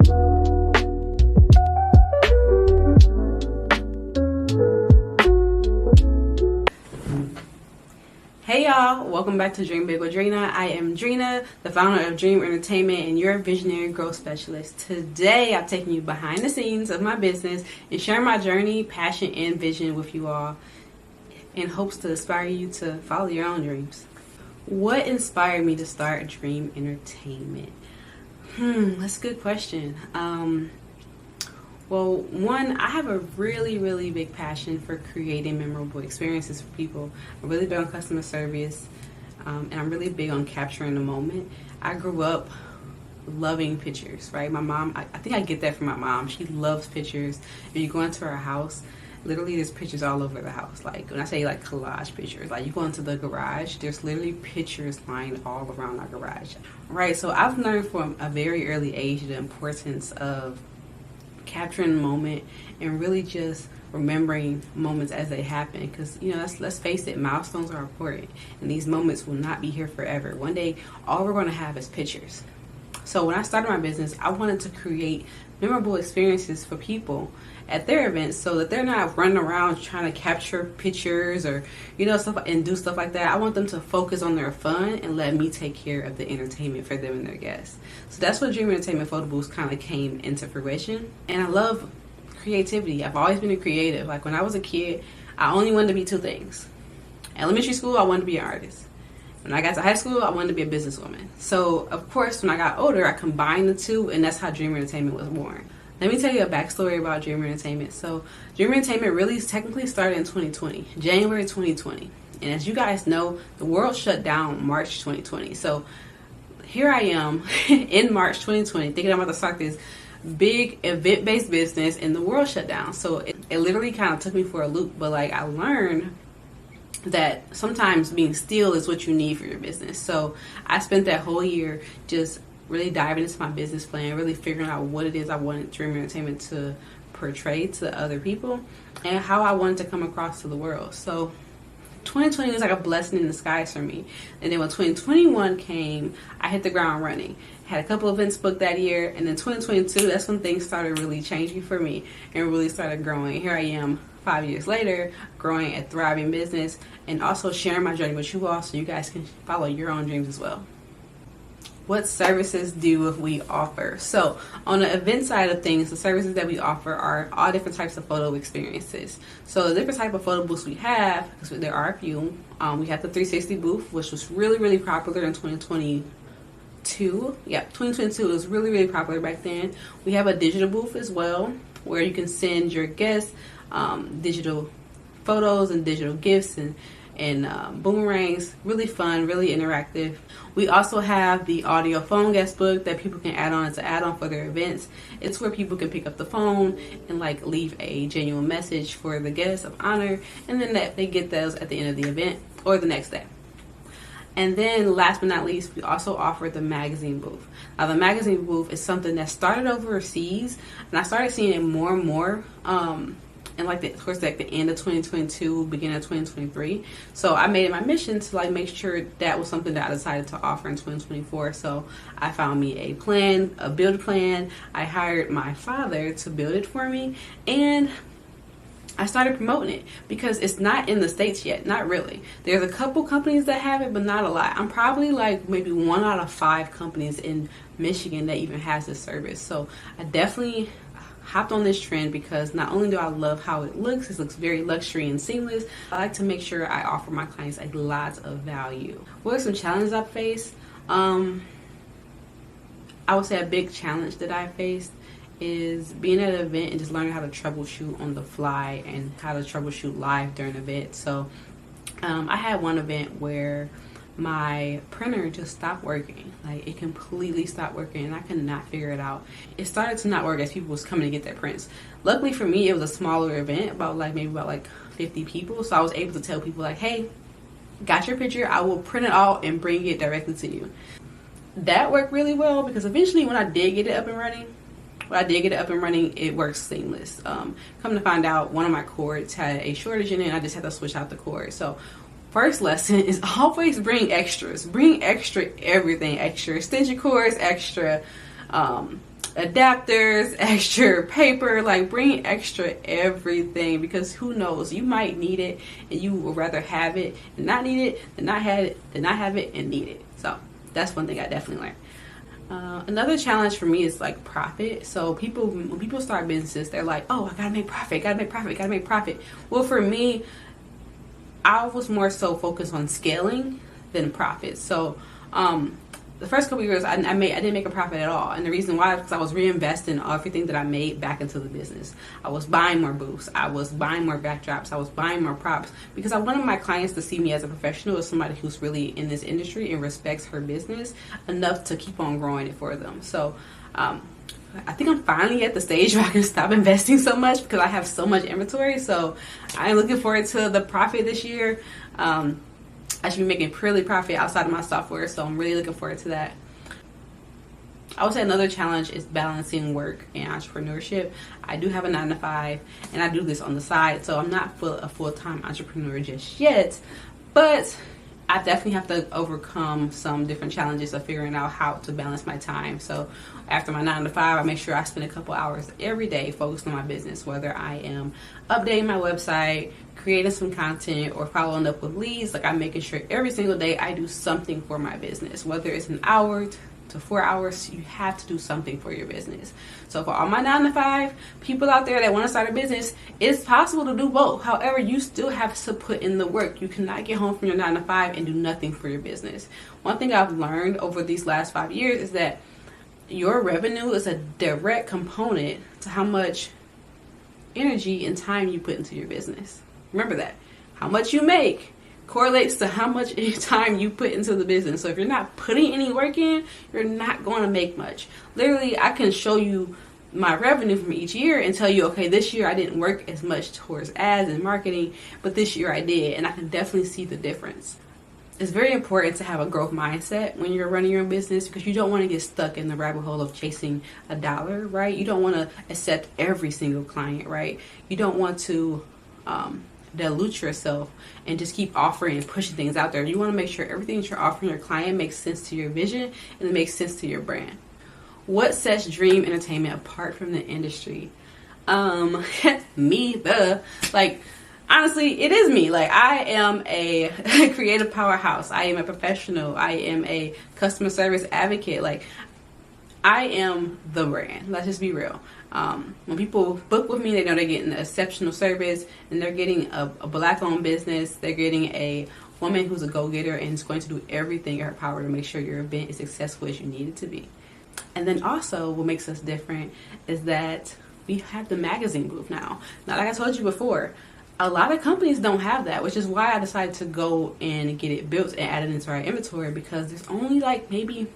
Hey y'all, welcome back to Dream Big with Drina. I am Drina, the founder of Dream Entertainment and your visionary growth specialist. Today, I'm taking you behind the scenes of my business and sharing my journey, passion, and vision with you all in hopes to inspire you to follow your own dreams. What inspired me to start Dream Entertainment? That's a good question. Well, one, I have a really big passion for creating memorable experiences for people. I'm really big on customer service, and I'm really big on capturing the moment. I grew up loving pictures, right? My mom, I think I get that from my mom. She loves pictures. If you go into her house, literally there's pictures all over the house. Like when I say like collage pictures, like you go into the garage, there's literally pictures lying all around our garage, right? So I've learned from a very early age the importance of capturing the moment and really just remembering moments as they happen, because let's face it, milestones are important and these moments will not be here forever. One day all we're going to have is pictures. So when I started my business, I wanted to create memorable experiences for people at their events so that they're not running around trying to capture pictures or stuff and do stuff like that. I want them to focus on their fun and let me take care of the entertainment for them and their guests. So that's what Dream Entertainment Photobooth kind of came into fruition. And I love creativity. I've always been a creative. Like when I was a kid, I only wanted to be two things. Elementary school, I wanted to be an artist. When I got to high school, I wanted to be a businesswoman. So of course, when I got older, I combined the two, and that's how Dream Entertainment was born. Let me tell you a backstory about Dream Entertainment. So Dream Entertainment really technically started in 2020, January 2020. And as you guys know, the world shut down March 2020. So here I am in March 2020 thinking I'm about to start this big event-based business and the world shut down. So it literally kind of took me for a loop. But like I learned that sometimes being still is what you need for your business. So I spent that whole year just really diving into my business plan, really figuring out what it is I wanted Dream Entertainment to portray to other people and how I wanted to come across to the world. So 2020 was like a blessing in disguise for me. And then when 2021 came, I hit the ground running. Had a couple events booked that year, and then 2022, that's when things started really changing for me and really started growing. Here I am 5 years later, growing a thriving business and also sharing my journey with you all so you guys can follow your own dreams as well. What services do we offer? So on the event side of things, the services that we offer are all different types of photo experiences. So the different type of photo booths we have, because there are a few, we have the 360 booth, which was really popular in 2022. 2022 was really popular back then. We have a digital booth as well, where you can send your guests digital photos and digital gifts and boomerangs. Really fun, really interactive. We also have the audio phone guest book that people can add on as an add-on for their events. It's where people can pick up the phone and like leave a genuine message for the guests of honor, and then that they get those at the end of the event or the next day. And then last but not least, we also offer the magazine booth. Now the magazine booth is something that started overseas, and I started seeing it more and more and towards the end of 2022, beginning of 2023. So I made it my mission to like make sure that was something that I decided to offer in 2024. So I found me a build plan. I hired my father to build it for me, and I started promoting it because it's not in the States yet. Not really. There's a couple companies that have it, but not a lot. I'm probably like maybe 1 out of 5 companies in Michigan that even has this service. So I definitely hopped on this trend because not only do I love how it looks very luxury and seamless, I like to make sure I offer my clients a lot of value. What are some challenges I faced? I would say a big challenge that I faced is being at an event and just learning how to troubleshoot on the fly and how to troubleshoot live during an event. So I had one event where my printer just stopped working. Like it completely stopped working and I could not figure it out. It started to not work as people was coming to get their prints. Luckily for me, it was a smaller event, about 50 people. So I was able to tell people like, hey, got your picture, I will print it out and bring it directly to you. That worked really well because eventually when I did get it up and running, it works seamless. Come to find out, one of my cords had a shortage in it and I just had to switch out the cord. So first lesson is always bring extras. Bring extra everything. Extra extension cords, extra adapters, extra paper, like bring extra everything, because who knows, you might need it and you would rather have it and not need it than not have it and need it. So that's one thing I definitely learned. Another challenge for me is like profit. So when people start businesses, they're like, oh, I gotta make profit. Well, for me, I was more so focused on scaling than profit. So the first couple of years, I didn't make a profit at all. And the reason why is because I was reinvesting everything that I made back into the business. I was buying more booths. I was buying more backdrops. I was buying more props, because I wanted my clients to see me as a professional, as somebody who's really in this industry and respects her business enough to keep on growing it for them. So I think I'm finally at the stage where I can stop investing so much, because I have so much inventory. So I'm looking forward to the profit this year. I should be making purely profit outside of my software, so I'm really looking forward to that. I would say another challenge is balancing work and entrepreneurship. I do have a 9-to-5, and I do this on the side, so I'm not a full-time entrepreneur just yet, but I definitely have to overcome some different challenges of figuring out how to balance my time. So after my 9-to-5, I make sure I spend a couple hours every day focused on my business, whether I am updating my website, creating some content, or following up with leads. Like, I'm making sure every single day I do something for my business, whether it's an hour to 4 hours. You have to do something for your business. So for all my 9-to-5 people out there that want to start a business, it's possible to do both. However, you still have to put in the work. You cannot get home from your 9-to-5 and do nothing for your business. One thing I've learned over these last 5 years is that your revenue is a direct component to how much energy and time you put into your business. Remember that. How much you make correlates to how much time you put into the business. So if you're not putting any work in, you're not going to make much. Literally, I can show you my revenue from each year and tell you, okay, this year I didn't work as much towards ads and marketing, but this year I did, and I can definitely see the difference. It's very important to have a growth mindset when you're running your own business, because you don't want to get stuck in the rabbit hole of chasing a dollar, right? You don't want to accept every single client, right? You don't want to dilute yourself and just keep offering and pushing things out there. You want to make sure everything that you're offering your client makes sense to your vision and it makes sense to your brand. What sets Dream Entertainment apart from the industry? Honestly, it is me. Like, I am a creative powerhouse. I am a professional. I am a customer service advocate. Like, I am the brand. Let's just be real. When people book with me, they know they're getting exceptional service, and they're getting a Black-owned business. They're getting a woman who's a go-getter and is going to do everything in her power to make sure your event is successful as you need it to be. And then also, what makes us different is that we have the magazine booth now. Now, like I told you before, a lot of companies don't have that, which is why I decided to go and get it built and add it into our inventory, because there's only like maybe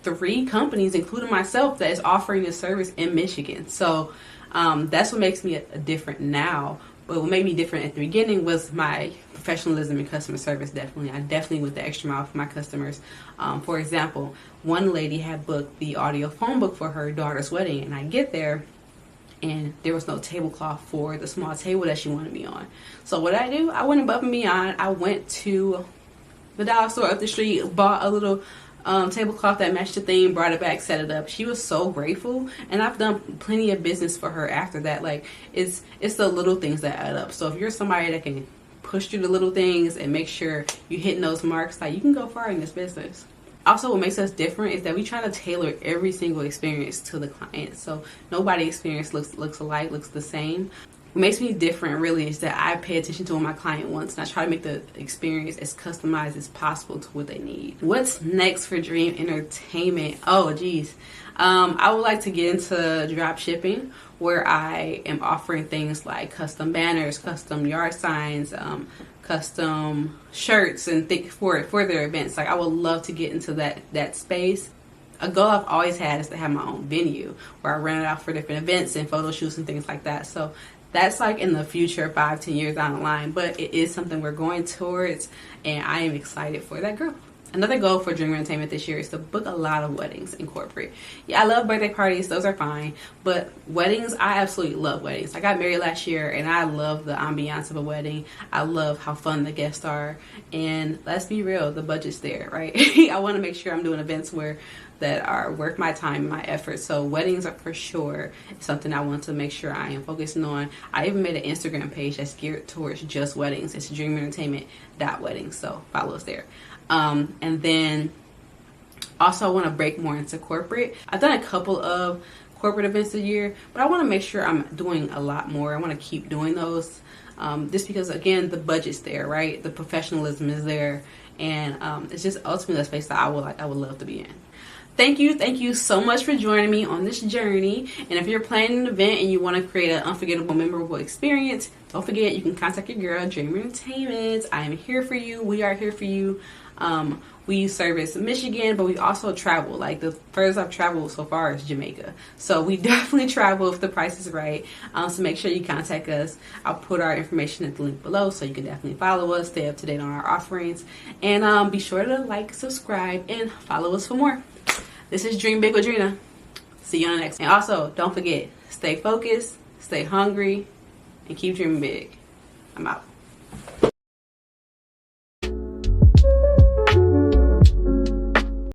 3 companies, including myself, that is offering this service in Michigan. So that's what makes me different now. But what made me different at the beginning was my professionalism and customer service. I definitely went the extra mile for my customers. For example, one lady had booked the audio phone book for her daughter's wedding, and I get there and there was no tablecloth for the small table that she wanted me on. So what I do, I went above and beyond. I went to the dollar store up the street, bought a little tablecloth that matched the theme, brought it back, set it up. She was so grateful, and I've done plenty of business for her after that. Like, it's the little things that add up. So if you're somebody that can push through the little things and make sure you're hitting those marks, like, you can go far in this business. Also, what makes us different is that we try to tailor every single experience to the client. So nobody's experience looks alike, looks the same. What makes me different really is that I pay attention to what my client wants, and I try to make the experience as customized as possible to what they need. What's next for Dream Entertainment? Oh, geez. I would like to get into drop shipping, where I am offering things like custom banners, custom yard signs, custom shirts, and things for their events. Like, I would love to get into that space. A goal I've always had is to have my own venue where I rent it out for different events and photo shoots and things like that. So that's like in the future, 5-10 years down the line, but it is something we're going towards, and I am excited for that growth. Another goal for Dream Entertainment this year is to book a lot of weddings in corporate. Yeah, I love birthday parties. Those are fine. But weddings, I absolutely love weddings. I got married last year, and I love the ambiance of a wedding. I love how fun the guests are. And let's be real, the budget's there, right? I want to make sure I'm doing events where that are worth my time and my effort. So weddings are for sure something I want to make sure I am focusing on. I even made an Instagram page that's geared towards just weddings. It's dreamentertainment.weddings, so follow us there. And then also I want to break more into corporate. I've done a couple of corporate events a year, but I want to make sure I'm doing a lot more. I want to keep doing those, just because, again, the budget's there, right? The professionalism is there, and it's just ultimately a space that I would love to be in. Thank you so much for joining me on this journey. And if you're planning an event and you want to create an unforgettable, memorable experience, don't forget you can contact your girl, Dream Entertainment. I am here for you. We are here for you. We service Michigan, but we also travel. Like, the furthest I've traveled so far is Jamaica. So we definitely travel if the price is right. So make sure you contact us. I'll put our information at the link below, so you can definitely follow us, stay up to date on our offerings, and be sure to like, subscribe, and follow us for more. This is Dream Big with Drina. See you on the next one. And also, don't forget, stay focused, stay hungry, and keep dreaming big. I'm out.